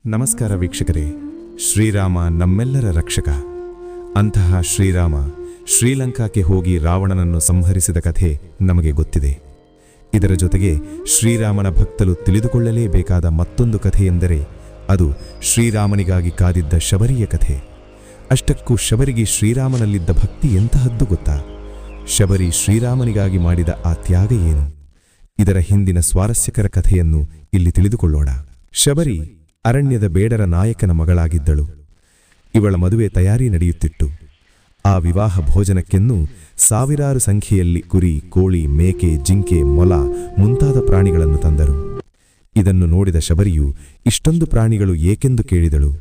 ನಮಸ್ಕಾರ ವೀಕ್ಷಕರೇ. ಶ್ರೀರಾಮ ನಮ್ಮೆಲ್ಲರ ರಕ್ಷಕ. ಅಂತಹ ಶ್ರೀರಾಮ ಶ್ರೀಲಂಕಾಕ್ಕೆ ಹೋಗಿ ರಾವಣನನ್ನು ಸಂಹರಿಸಿದ ಕಥೆ ನಮಗೆ ಗೊತ್ತಿದೆ. ಇದರ ಜೊತೆಗೆ ಶ್ರೀರಾಮನ ಭಕ್ತರು ತಿಳಿದುಕೊಳ್ಳಲೇಬೇಕಾದ ಮತ್ತೊಂದು ಕಥೆಯೆಂದರೆ ಅದು ಶ್ರೀರಾಮನಿಗಾಗಿ ಕಾದಿದ್ದ ಶಬರಿಯ ಕಥೆ. ಅಷ್ಟಕ್ಕೂ ಶಬರಿಗೆ ಶ್ರೀರಾಮನಲ್ಲಿದ್ದ ಭಕ್ತಿ ಎಂತಹದ್ದು ಗೊತ್ತಾ? ಶಬರಿ ಶ್ರೀರಾಮನಿಗಾಗಿ ಮಾಡಿದ ಆ ತ್ಯಾಗ ಏನು? ಇದರ ಹಿಂದಿನ ಸ್ವಾರಸ್ಯಕರ ಕಥೆಯನ್ನು ಇಲ್ಲಿ ತಿಳಿದುಕೊಳ್ಳೋಣ. ಶಬರಿ ಅರಣ್ಯದ ಬೇಡರ ನಾಯಕನ ಮಗಳಾಗಿದ್ದಳು. ಇವಳ ಮದುವೆ ತಯಾರಿ ನಡೆಯುತ್ತಿತ್ತು. ಆ ವಿವಾಹ ಭೋಜನಕ್ಕೆನ್ನೂ ಸಾವಿರಾರು ಸಂಖ್ಯೆಯಲ್ಲಿ ಕುರಿ, ಕೋಳಿ, ಮೇಕೆ, ಜಿಂಕೆ, ಮೊಲ ಮುಂತಾದ ಪ್ರಾಣಿಗಳನ್ನು ತಂದರು. ಇದನ್ನು ನೋಡಿದ ಶಬರಿಯು ಇಷ್ಟೊಂದು ಪ್ರಾಣಿಗಳು ಏಕೆಂದು ಕೇಳಿದಳು.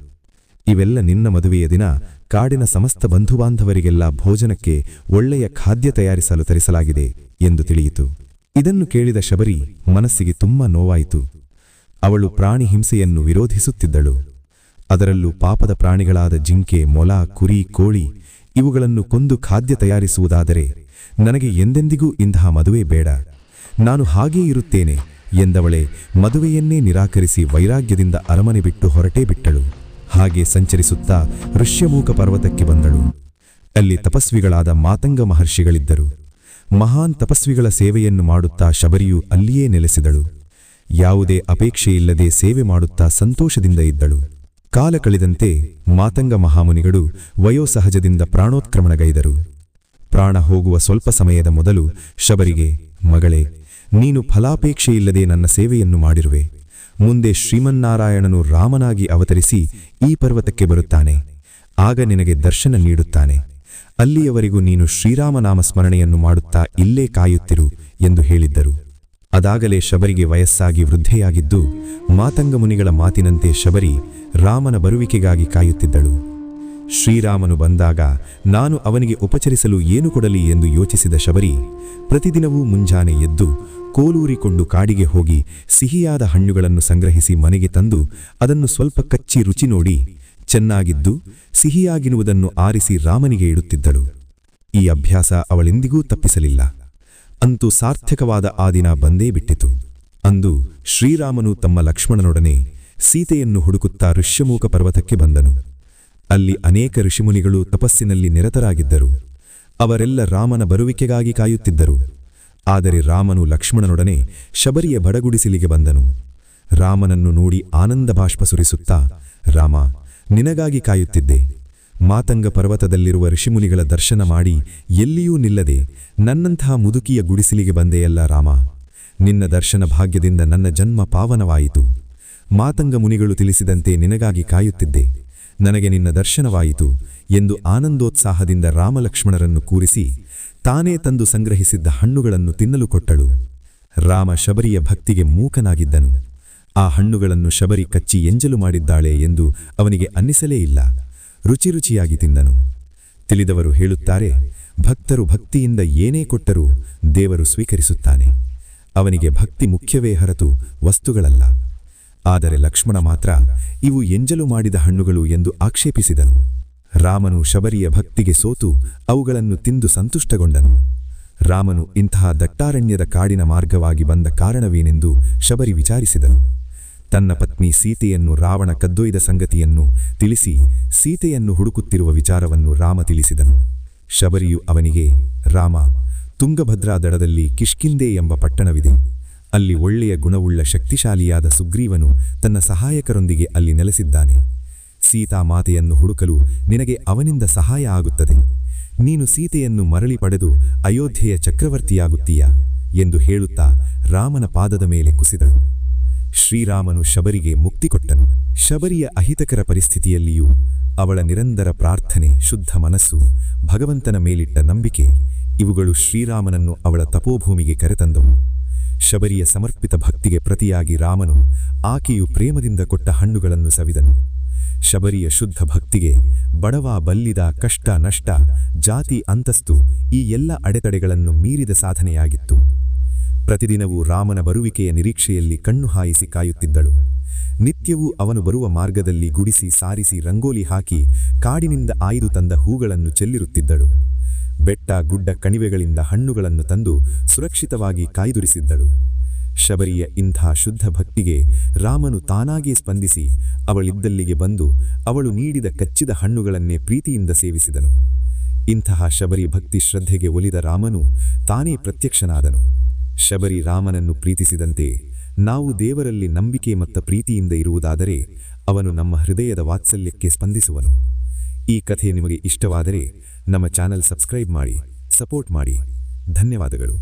ಇವೆಲ್ಲ ನಿನ್ನ ಮದುವೆಯ ದಿನ ಕಾಡಿನ ಸಮಸ್ತ ಬಂಧುಬಾಂಧವರಿಗೆಲ್ಲ ಭೋಜನಕ್ಕೆ ಒಳ್ಳೆಯ ಖಾದ್ಯ ತಯಾರಿಸಲು ತರಿಸಲಾಗಿದೆ ಎಂದು ತಿಳಿಯಿತು. ಇದನ್ನು ಕೇಳಿದ ಶಬರಿ ಮನಸ್ಸಿಗೆ ತುಂಬಾ ನೋವಾಯಿತು. ಅವಳು ಪ್ರಾಣಿ ಹಿಂಸೆಯನ್ನು ವಿರೋಧಿಸುತ್ತಿದ್ದಳು. ಅದರಲ್ಲೂ ಪಾಪದ ಪ್ರಾಣಿಗಳಾದ ಜಿಂಕೆ, ಮೊಲ, ಕುರಿ, ಕೋಳಿ ಇವುಗಳನ್ನು ಕೊಂದು ಖಾದ್ಯ ತಯಾರಿಸುವುದಾದರೆ ನನಗೆ ಎಂದೆಂದಿಗೂ ಇಂತಹ ಮದುವೆ ಬೇಡ, ನಾನು ಹಾಗೇ ಇರುತ್ತೇನೆ ಎಂದವಳೆ ಮದುವೆಯನ್ನೇ ನಿರಾಕರಿಸಿ ವೈರಾಗ್ಯದಿಂದ ಅರಮನೆ ಬಿಟ್ಟು ಹೊರಟೇ ಬಿಟ್ಟಳು. ಹಾಗೆ ಸಂಚರಿಸುತ್ತಾ ಋಷ್ಯಮೂಕ ಪರ್ವತಕ್ಕೆ ಬಂದಳು. ಅಲ್ಲಿ ತಪಸ್ವಿಗಳಾದ ಮಾತಂಗ ಮಹರ್ಷಿಗಳಿದ್ದರು. ಮಹಾನ್ ತಪಸ್ವಿಗಳ ಸೇವೆಯನ್ನು ಮಾಡುತ್ತಾ ಶಬರಿಯು ಅಲ್ಲಿಯೇ ನೆಲೆಸಿದಳು. ಯಾವುದೇ ಅಪೇಕ್ಷೆಯಿಲ್ಲದೆ ಸೇವೆ ಮಾಡುತ್ತಾ ಸಂತೋಷದಿಂದ ಇದ್ದಳು. ಕಾಲ ಕಳೆದಂತೆ ಮಾತಂಗ ಮಹಾಮುನಿಗಳು ವಯೋಸಹಜದಿಂದ ಪ್ರಾಣೋತ್ಕ್ರಮಣಗೈದರು. ಪ್ರಾಣ ಹೋಗುವ ಸ್ವಲ್ಪ ಸಮಯದ ಮೊದಲು ಶಬರಿಗೆ, ಮಗಳೇ, ನೀನು ಫಲಾಪೇಕ್ಷೆಯಿಲ್ಲದೆ ನನ್ನ ಸೇವೆಯನ್ನು ಮಾಡಿರುವೆ. ಮುಂದೆ ಶ್ರೀಮನ್ನಾರಾಯಣನು ರಾಮನಾಗಿ ಅವತರಿಸಿ ಈ ಪರ್ವತಕ್ಕೆ ಬರುತ್ತಾನೆ. ಆಗ ನಿನಗೆ ದರ್ಶನ ನೀಡುತ್ತಾನೆ. ಅಲ್ಲಿಯವರೆಗೂ ನೀನು ಶ್ರೀರಾಮನಾಮ ಸ್ಮರಣೆಯನ್ನು ಮಾಡುತ್ತಾ ಇಲ್ಲೇ ಕಾಯುತ್ತಿರು ಎಂದು ಹೇಳಿದ್ದರು. ಅದಾಗಲೇ ಶಬರಿಗೆ ವಯಸ್ಸಾಗಿ ವೃದ್ಧೆಯಾಗಿದ್ದು, ಮಾತಂಗ ಮುನಿಗಳ ಮಾತಿನಂತೆ ಶಬರಿ ರಾಮನ ಬರುವಿಕೆಗಾಗಿ ಕಾಯುತ್ತಿದ್ದಳು. ಶ್ರೀರಾಮನು ಬಂದಾಗ ನಾನು ಅವನಿಗೆ ಉಪಚರಿಸಲು ಏನು ಕೊಡಲಿ ಎಂದು ಯೋಚಿಸಿದ ಶಬರಿ ಪ್ರತಿದಿನವೂ ಮುಂಜಾನೆ ಎದ್ದು ಕೋಲೂರಿಕೊಂಡು ಕಾಡಿಗೆ ಹೋಗಿ ಸಿಹಿಯಾದ ಹಣ್ಣುಗಳನ್ನು ಸಂಗ್ರಹಿಸಿ ಮನೆಗೆ ತಂದು ಅದನ್ನು ಸ್ವಲ್ಪ ಕಚ್ಚಿ ರುಚಿ ನೋಡಿ ಚೆನ್ನಾಗಿದ್ದು ಸಿಹಿಯಾಗಿರುವುದನ್ನು ಆರಿಸಿ ರಾಮನಿಗೆ ಇಡುತ್ತಿದ್ದಳು. ಈ ಅಭ್ಯಾಸ ಅವಳೆಂದಿಗೂ ತಪ್ಪಿಸಲಿಲ್ಲ. ಅಂತೂ ಸಾರ್ಥಕವಾದ ಆ ದಿನ ಬಂದೇ ಬಿಟ್ಟಿತು. ಅಂದು ಶ್ರೀರಾಮನು ತಮ್ಮ ಲಕ್ಷ್ಮಣನೊಡನೆ ಸೀತೆಯನ್ನು ಹುಡುಕುತ್ತಾ ಋಷ್ಯಮೂಕ ಪರ್ವತಕ್ಕೆ ಬಂದನು. ಅಲ್ಲಿ ಅನೇಕ ಋಷಿಮುನಿಗಳು ತಪಸ್ಸಿನಲ್ಲಿ ನಿರತರಾಗಿದ್ದರು. ಅವರೆಲ್ಲ ರಾಮನ ಬರುವಿಕೆಗಾಗಿ ಕಾಯುತ್ತಿದ್ದರು. ಆದರೆ ರಾಮನು ಲಕ್ಷ್ಮಣನೊಡನೆ ಶಬರಿಯ ಬಡಗುಡಿಸಿಲಿಗೆ ಬಂದನು. ರಾಮನನ್ನು ನೋಡಿ ಆನಂದ ಬಾಷ್ಪ ಸುರಿಸುತ್ತಾ, ರಾಮ, ನಿನಗಾಗಿ ಕಾಯುತ್ತಿದ್ದೆ. ಮಾತಂಗ ಪರ್ವತದಲ್ಲಿರುವ ಋಷಿಮುನಿಗಳ ದರ್ಶನ ಮಾಡಿ ಎಲ್ಲಿಯೂ ನಿಲ್ಲದೆ ನನ್ನಂತಹ ಮುದುಕಿಯ ಗುಡಿಸಿಲಿಗೆ ಬಂದೆಯಲ್ಲ ರಾಮ. ನಿನ್ನ ದರ್ಶನ ಭಾಗ್ಯದಿಂದ ನನ್ನ ಜನ್ಮ ಪಾವನವಾಯಿತು. ಮಾತಂಗ ಮುನಿಗಳು ತಿಳಿಸಿದಂತೆ ನಿನಗಾಗಿ ಕಾಯುತ್ತಿದ್ದೆ. ನನಗೆ ನಿನ್ನ ದರ್ಶನವಾಯಿತು ಎಂದು ಆನಂದೋತ್ಸಾಹದಿಂದ ರಾಮಲಕ್ಷ್ಮಣರನ್ನು ಕೂರಿಸಿ ತಾನೇ ತಂದು ಸಂಗ್ರಹಿಸಿದ್ದ ಹಣ್ಣುಗಳನ್ನು ತಿನ್ನಲು ಕೊಟ್ಟಳು. ರಾಮ ಶಬರಿಯ ಭಕ್ತಿಗೆ ಮೂಕನಾಗಿದ್ದನು. ಆ ಹಣ್ಣುಗಳನ್ನು ಶಬರಿ ಕಚ್ಚಿ ಎಂಜಲು ಮಾಡಿದ್ದಾಳೆ ಎಂದು ಅವನಿಗೆ ಅನ್ನಿಸಲೇ ಇಲ್ಲ. ರುಚಿರುಚಿಯಾಗಿ ತಿಂದನು. ತಿಳಿದವರು ಹೇಳುತ್ತಾರೆ, ಭಕ್ತರು ಭಕ್ತಿಯಿಂದ ಏನೇ ಕೊಟ್ಟರೂ ದೇವರು ಸ್ವೀಕರಿಸುತ್ತಾನೆ. ಅವನಿಗೆ ಭಕ್ತಿ ಮುಖ್ಯವೇ ಹೊರತು ವಸ್ತುಗಳಲ್ಲ. ಆದರೆ ಲಕ್ಷ್ಮಣ ಮಾತ್ರ ಇವು ಎಂಜಲು ಮಾಡಿದ ಹಣ್ಣುಗಳು ಎಂದು ಆಕ್ಷೇಪಿಸಿದನು. ರಾಮನು ಶಬರಿಯ ಭಕ್ತಿಗೆ ಸೋತು ಅವುಗಳನ್ನು ತಿಂದು ಸಂತುಷ್ಟಗೊಂಡನು. ರಾಮನು ಇಂತಹ ದಟ್ಟಾರಣ್ಯದ ಕಾಡಿನ ಮಾರ್ಗವಾಗಿ ಬಂದ ಕಾರಣವೇನೆಂದು ಶಬರಿ ವಿಚಾರಿಸಿದನು. ತನ್ನ ಪತ್ನಿ ಸೀತೆಯನ್ನು ರಾವಣ ಕದ್ದೊಯ್ದ ಸಂಗತಿಯನ್ನು ತಿಳಿಸಿ ಸೀತೆಯನ್ನು ಹುಡುಕುತ್ತಿರುವ ವಿಚಾರವನ್ನು ರಾಮ ತಿಳಿಸಿದನು. ಶಬರಿಯು ಅವನಿಗೆ, ರಾಮ, ತುಂಗಭದ್ರಾ ದಡದಲ್ಲಿ ಕಿಷ್ಕಿಂಧೆ ಎಂಬ ಪಟ್ಟಣವಿದೆ. ಅಲ್ಲಿ ಒಳ್ಳೆಯ ಗುಣವುಳ್ಳ ಶಕ್ತಿಶಾಲಿಯಾದ ಸುಗ್ರೀವನು ತನ್ನ ಸಹಾಯಕರೊಂದಿಗೆ ಅಲ್ಲಿ ನೆಲೆಸಿದ್ದಾನೆ. ಸೀತಾಮಾತೆಯನ್ನು ಹುಡುಕಲು ನಿನಗೆ ಅವನಿಂದ ಸಹಾಯ ಆಗುತ್ತದೆ. ನೀನು ಸೀತೆಯನ್ನು ಮರಳಿ ಪಡೆದು ಅಯೋಧ್ಯೆಯ ಚಕ್ರವರ್ತಿಯಾಗುತ್ತೀಯಾ ಎಂದು ಹೇಳುತ್ತಾ ರಾಮನ ಪಾದದ ಮೇಲೆ ಕುಸಿದಳು. ಶ್ರೀರಾಮನು ಶಬರಿಗೆ ಮುಕ್ತಿ ಕೊಟ್ಟನು. ಶಬರಿಯ ಅಹಿತಕರ ಪರಿಸ್ಥಿತಿಯಲ್ಲಿಯೂ ಅವಳ ನಿರಂತರ ಪ್ರಾರ್ಥನೆ, ಶುದ್ಧ ಮನಸ್ಸು, ಭಗವಂತನ ಮೇಲಿಟ್ಟ ನಂಬಿಕೆ ಇವುಗಳು ಶ್ರೀರಾಮನನ್ನು ಅವಳ ತಪೋಭೂಮಿಗೆ ಕರೆತಂದವು. ಶಬರಿಯ ಸಮರ್ಪಿತ ಭಕ್ತಿಗೆ ಪ್ರತಿಯಾಗಿ ರಾಮನು ಆಕೆಯು ಪ್ರೇಮದಿಂದ ಕೊಟ್ಟ ಹಣ್ಣುಗಳನ್ನು ಸವಿದನು. ಶಬರಿಯ ಶುದ್ಧ ಭಕ್ತಿಗೆ ಬಡವ, ಬಲ್ಲಿದ, ಕಷ್ಟ, ನಷ್ಟ, ಜಾತಿ, ಅಂತಸ್ತು ಈ ಎಲ್ಲ ಅಡೆತಡೆಗಳನ್ನು ಮೀರಿದ ಸಾಧನೆಯಾಗಿತ್ತು. ಪ್ರತಿದಿನವೂ ರಾಮನ ಬರುವಿಕೆಯ ನಿರೀಕ್ಷೆಯಲ್ಲಿ ಕಣ್ಣು ಹಾಯಿಸಿ ಕಾಯುತ್ತಿದ್ದಳು. ನಿತ್ಯವೂ ಅವನು ಬರುವ ಮಾರ್ಗದಲ್ಲಿ ಗುಡಿಸಿ, ಸಾರಿಸಿ, ರಂಗೋಲಿ ಹಾಕಿ ಕಾಡಿನಿಂದ ಆಯ್ದು ತಂದ ಹೂಗಳನ್ನು ಚೆಲ್ಲಿರುತ್ತಿದ್ದಳು. ಬೆಟ್ಟ, ಗುಡ್ಡ, ಕಣಿವೆಗಳಿಂದ ಹಣ್ಣುಗಳನ್ನು ತಂದು ಸುರಕ್ಷಿತವಾಗಿ ಕಾಯ್ದುರಿಸಿದ್ದಳು. ಶಬರಿಯ ಇಂಥ ಶುದ್ಧ ಭಕ್ತಿಗೆ ರಾಮನು ತಾನಾಗೇ ಸ್ಪಂದಿಸಿ ಅವಳಿದ್ದಲ್ಲಿಗೆ ಬಂದು ಅವಳು ನೀಡಿದ ಕಚ್ಚಿದ ಹಣ್ಣುಗಳನ್ನೇ ಪ್ರೀತಿಯಿಂದ ಸೇವಿಸಿದನು. ಇಂತಹ ಶಬರಿ ಭಕ್ತಿ ಶ್ರದ್ಧೆಗೆ ಒಲಿದ ರಾಮನು ತಾನೇ ಪ್ರತ್ಯಕ್ಷನಾದನು. ಶಬರಿ ರಾಮನನ್ನು ಪ್ರೀತಿಸಿದಂತೆ ನಾವು ದೇವರಲ್ಲಿ ನಂಬಿಕೆ ಮತ್ತು ಪ್ರೀತಿಯಿಂದ ಇರುವುದಾದರೆ ಅವನು ನಮ್ಮ ಹೃದಯದ ವಾತ್ಸಲ್ಯಕ್ಕೆ ಸ್ಪಂದಿಸುವನು. ಈ ಕಥೆ ನಿಮಗೆ ಇಷ್ಟವಾದರೆ ನಮ್ಮ ಚಾನೆಲ್ ಸಬ್ಸ್ಕ್ರೈಬ್ ಮಾಡಿ, ಸಪೋರ್ಟ್ ಮಾಡಿ. ಧನ್ಯವಾದಗಳು.